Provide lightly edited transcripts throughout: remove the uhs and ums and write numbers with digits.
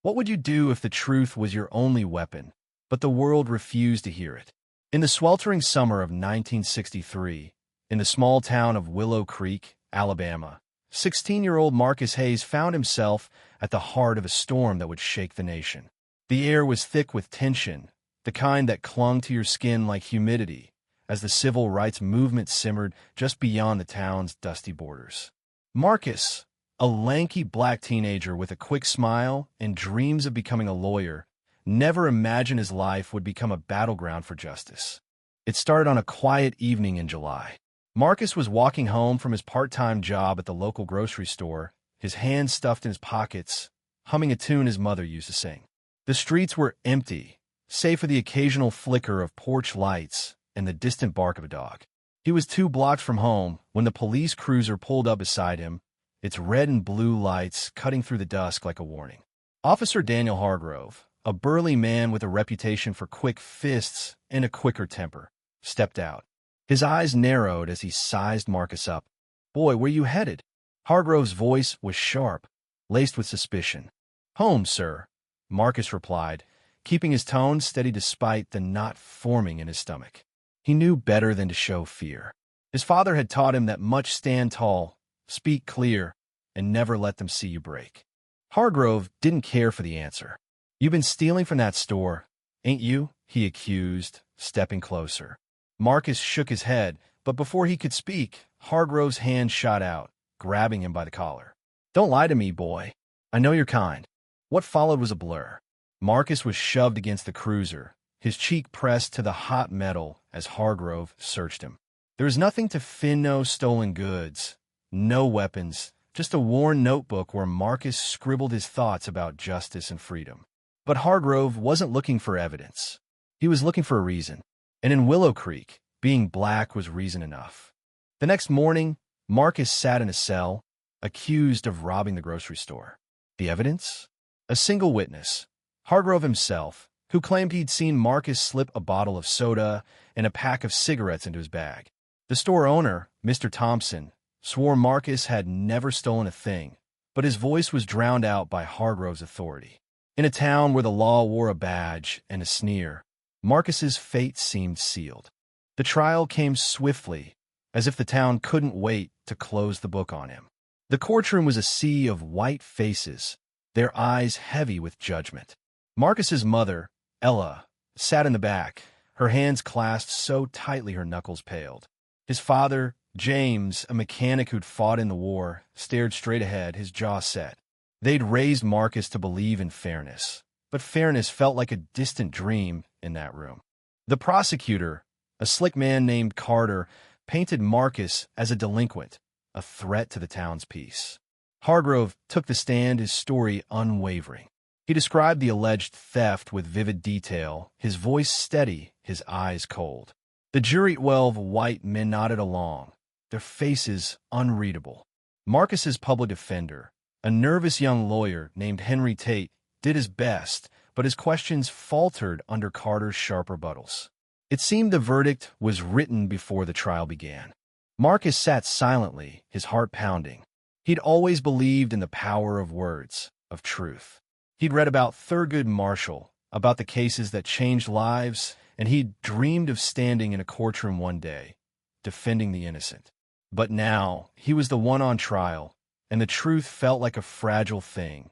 What would you do if the truth was your only weapon, but the world refused to hear it? In the sweltering summer of 1963, in the small town of Willow Creek, Alabama, 16-year-old Marcus Hayes found himself at the heart of a storm that would shake the nation. The air was thick with tension, the kind that clung to your skin like humidity, as the civil rights movement simmered just beyond the town's dusty borders. Marcus, a lanky black teenager with a quick smile and dreams of becoming a lawyer, never imagined his life would become a battleground for justice. It started on a quiet evening in July. Marcus was walking home from his part-time job at the local grocery store, his hands stuffed in his pockets, humming a tune his mother used to sing. The streets were empty, save for the occasional flicker of porch lights and the distant bark of a dog. He was 2 blocks from home when the police cruiser pulled up beside him, its red and blue lights cutting through the dusk like a warning. Officer Daniel Hargrove, a burly man with a reputation for quick fists and a quicker temper, stepped out. His eyes narrowed as he sized Marcus up. "Boy, where you headed?" Hargrove's voice was sharp, laced with suspicion. "Home, sir," Marcus replied, keeping his tone steady despite the knot forming in his stomach. He knew better than to show fear. His father had taught him that much stand tall, speak clear, and never let them see you break. Hargrove didn't care for the answer. "You've been stealing from that store, ain't you?" he accused, stepping closer. Marcus shook his head, but before he could speak, Hargrove's hand shot out, grabbing him by the collar. "Don't lie to me, boy. I know you're kind." What followed was a blur. Marcus was shoved against the cruiser, his cheek pressed to the hot metal as Hargrove searched him. There was nothing to fin no stolen goods, no weapons, just a worn notebook where Marcus scribbled his thoughts about justice and freedom. But Hargrove wasn't looking for evidence. He was looking for a reason. And in Willow Creek, being black was reason enough. The next morning, Marcus sat in a cell, accused of robbing the grocery store. The evidence? A single witness, Hargrove himself, who claimed he'd seen Marcus slip a bottle of soda and a pack of cigarettes into his bag. The store owner, Mr. Thompson, swore Marcus had never stolen a thing, but his voice was drowned out by Hargrove's authority. In a town where the law wore a badge and a sneer, Marcus's fate seemed sealed. The trial came swiftly, as if the town couldn't wait to close the book on him. The courtroom was a sea of white faces, their eyes heavy with judgment. Marcus's mother, Ella, sat in the back, her hands clasped so tightly her knuckles paled. His father, James, a mechanic who'd fought in the war, stared straight ahead, his jaw set. They'd raised Marcus to believe in fairness, but fairness felt like a distant dream in that room. The prosecutor, a slick man named Carter, painted Marcus as a delinquent, a threat to the town's peace. Hargrove took the stand, his story unwavering. He described the alleged theft with vivid detail, his voice steady, his eyes cold. The jury, 12 white men, nodded along, their faces unreadable. Marcus's public defender, a nervous young lawyer named Henry Tate, did his best, but his questions faltered under Carter's sharp rebuttals. It seemed the verdict was written before the trial began. Marcus sat silently, his heart pounding. He'd always believed in the power of words, of truth. He'd read about Thurgood Marshall, about the cases that changed lives, and he'd dreamed of standing in a courtroom one day, defending the innocent. But now, he was the one on trial, and the truth felt like a fragile thing,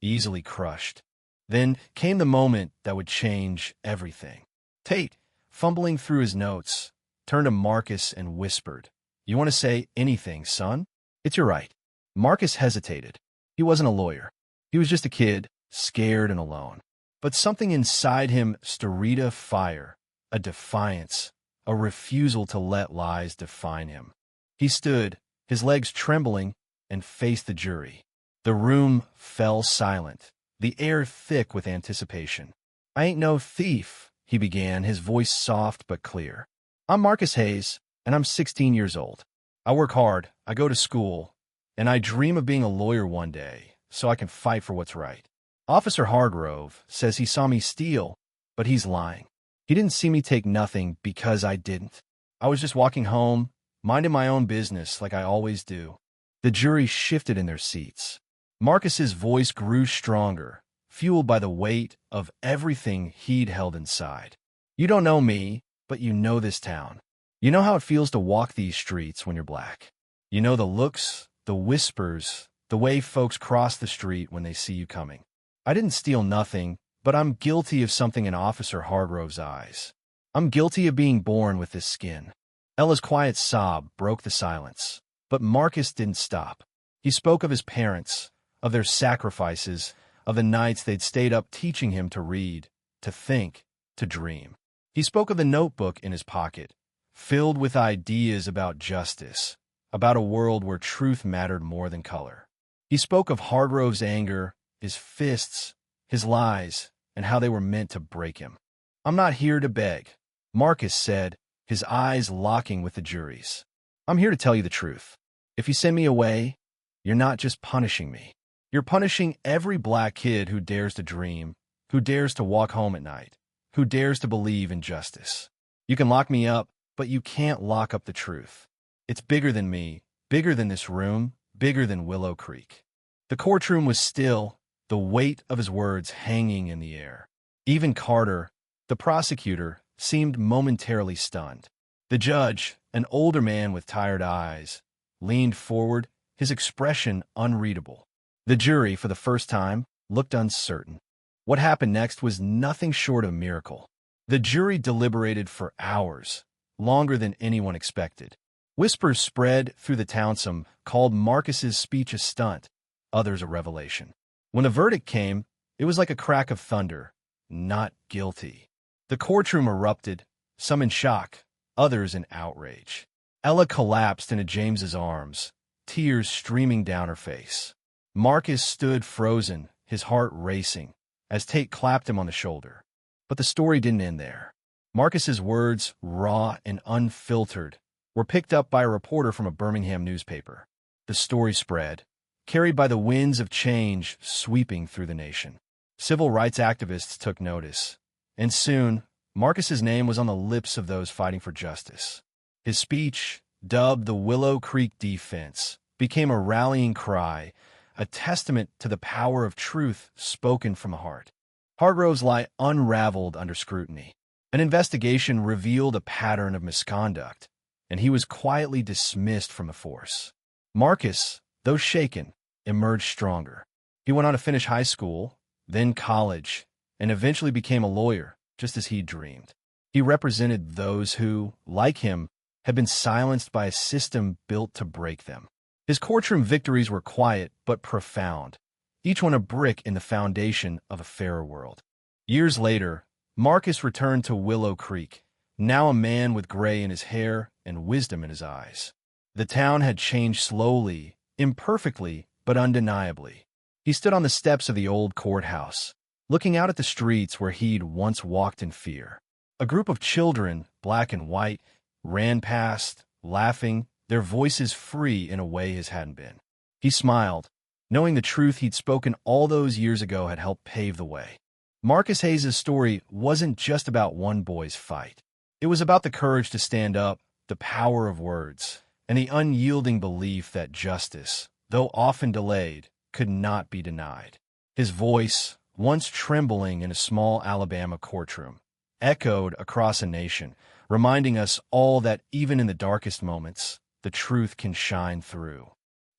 easily crushed. Then came the moment that would change everything. Tate, fumbling through his notes, turned to Marcus and whispered, "You want to say anything, son? It's your right." Marcus hesitated. He wasn't a lawyer. He was just a kid, scared and alone. But something inside him stirred a fire, a defiance, a refusal to let lies define him. He stood, his legs trembling, and faced the jury. The room fell silent, the air thick with anticipation. "I ain't no thief," he began, his voice soft but clear. "I'm Marcus Hayes, and I'm 16 years old. I work hard, I go to school, and I dream of being a lawyer one day, so I can fight for what's right. Officer Hargrove says he saw me steal, but he's lying. He didn't see me take nothing because I didn't. I was just walking home, minding my own business like I always do." The jury shifted in their seats. Marcus's voice grew stronger, fueled by the weight of everything he'd held inside. You don't know me, but you know this town. You know how it feels to walk these streets when you're black. You know the looks, the whispers, the way folks cross the street when they see you coming. I didn't steal nothing, but I'm guilty of something in Officer Hargrove's eyes. I'm guilty of being born with this skin. Ella's quiet sob broke the silence, but Marcus didn't stop. He spoke of his parents, of their sacrifices, of the nights they'd stayed up teaching him to read, to think, to dream. He spoke of the notebook in his pocket, filled with ideas about justice, about a world where truth mattered more than color. He spoke of Hargrove's anger, his fists, his lies, and how they were meant to break him. I'm not here to beg, Marcus said, his eyes locking with the jury's. I'm here to tell you the truth. If you send me away, you're not just punishing me. You're punishing every black kid who dares to dream, who dares to walk home at night, who dares to believe in justice. You can lock me up, but you can't lock up the truth. It's bigger than me, bigger than this room, bigger than Willow Creek. The courtroom was still, the weight of his words hanging in the air. Even Carter, the prosecutor, seemed momentarily stunned. The judge, an older man with tired eyes, leaned forward, his expression unreadable. The jury, for the first time, looked uncertain. What happened next was nothing short of a miracle. The jury deliberated for hours, longer than anyone expected. Whispers spread through the town. Some called Marcus's speech a stunt, others a revelation. When the verdict came, it was like a crack of thunder. Not guilty. The courtroom erupted, some in shock, others in outrage. Ella collapsed into James's arms, tears streaming down her face. Marcus stood frozen, his heart racing, as Tate clapped him on the shoulder. But the story didn't end there. Marcus's words, raw and unfiltered, were picked up by a reporter from a Birmingham newspaper. The story spread, carried by the winds of change sweeping through the nation. Civil rights activists took notice, and soon, Marcus's name was on the lips of those fighting for justice. His speech, dubbed the Willow Creek Defense, became a rallying cry, a testament to the power of truth spoken from the heart. Hargrove's lie unraveled under scrutiny. An investigation revealed a pattern of misconduct, and he was quietly dismissed from the force. Marcus, though shaken, emerged stronger. He went on to finish high school, then college, and eventually became a lawyer, just as he dreamed. He represented those who, like him, had been silenced by a system built to break them. His courtroom victories were quiet but profound, each one a brick in the foundation of a fairer world. Years later, Marcus returned to Willow Creek, now a man with gray in his hair and wisdom in his eyes. The town had changed slowly, imperfectly, but undeniably. He stood on the steps of the old courthouse, looking out at the streets where he'd once walked in fear. A group of children, black and white, ran past, laughing, their voices free in a way his hadn't been. He smiled, knowing the truth he'd spoken all those years ago had helped pave the way. Marcus Hayes' story wasn't just about one boy's fight. It was about the courage to stand up, the power of words, and the unyielding belief that justice, though often delayed, could not be denied. His voice, once trembling in a small Alabama courtroom, echoed across a nation, reminding us all that even in the darkest moments, the truth can shine through.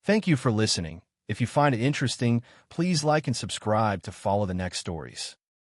Thank you for listening. If you find it interesting, please like and subscribe to follow the next stories.